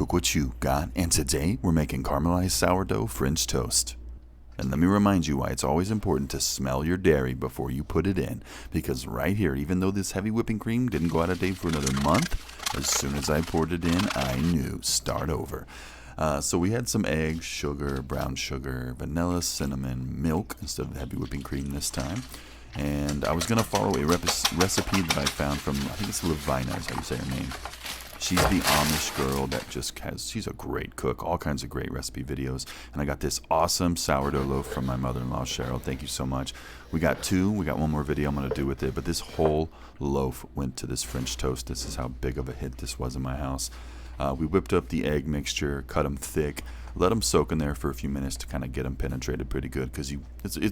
cook what you got, and today we're making caramelized sourdough French toast. And let me remind you why it's always important to smell your dairy before you put it in, because right here, even though this heavy whipping cream didn't go out of date for another month, as soon as I poured it in, I knew, start over. So we had some eggs, sugar, brown sugar, vanilla, cinnamon, milk instead of the heavy whipping cream this time. And I was going to follow a recipe that I found from, I think it's Lovina is how you say her name. She's the Amish girl that she's a great cook, all kinds of great recipe videos. And I got this awesome sourdough loaf from my mother-in-law, Cheryl. Thank you so much. We got one more video I'm going to do with it, but this whole loaf went to this French toast. This is how big of a hit this was in my house. We whipped up the egg mixture, cut them thick, let them soak in there for a few minutes to kind of get them penetrated pretty good, because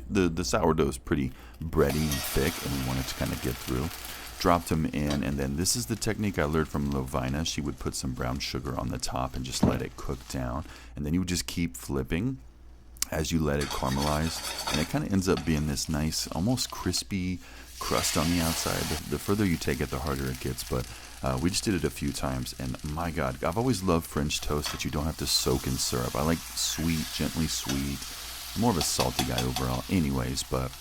the sourdough is pretty bready and thick, and we want it to kind of get through. Dropped them in, and then this is the technique I learned from Lovina. She would put some brown sugar on the top and just let it cook down, and then you would just keep flipping as you let it caramelize, and it kind of ends up being this nice, almost crispy crust on the outside. The further you take it, the harder it gets, but we just did it a few times, and my God, I've always loved French toast that you don't have to soak in syrup. I like sweet, gently sweet. I'm more of a salty guy overall anyways, but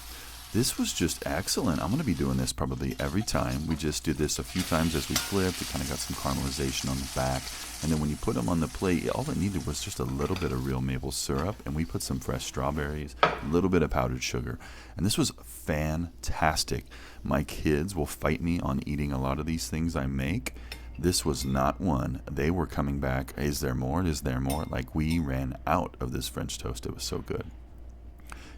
this was just excellent. I'm going to be doing this probably every time. We just did this a few times as we flipped. It kind of got some caramelization on the back. And then when you put them on the plate, all it needed was just a little bit of real maple syrup. And we put some fresh strawberries, a little bit of powdered sugar. And this was fantastic. My kids will fight me on eating a lot of these things I make. This was not one. They were coming back. Is there more? Is there more? Like, we ran out of this French toast. It was so good.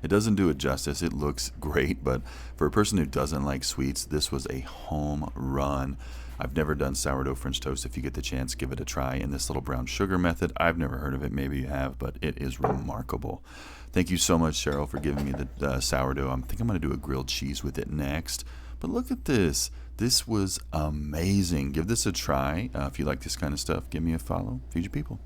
It doesn't do it justice. It looks great, but for a person who doesn't like sweets, this was a home run. I've never done sourdough French toast. If you get the chance, give it a try. In this little brown sugar method, I've never heard of it. Maybe you have, but it is remarkable. Thank you so much, Cheryl, for giving me the sourdough. I think I'm going to do a grilled cheese with it next. But look at this. This was amazing. Give this a try. If you like this kind of stuff, give me a follow. Feed your people.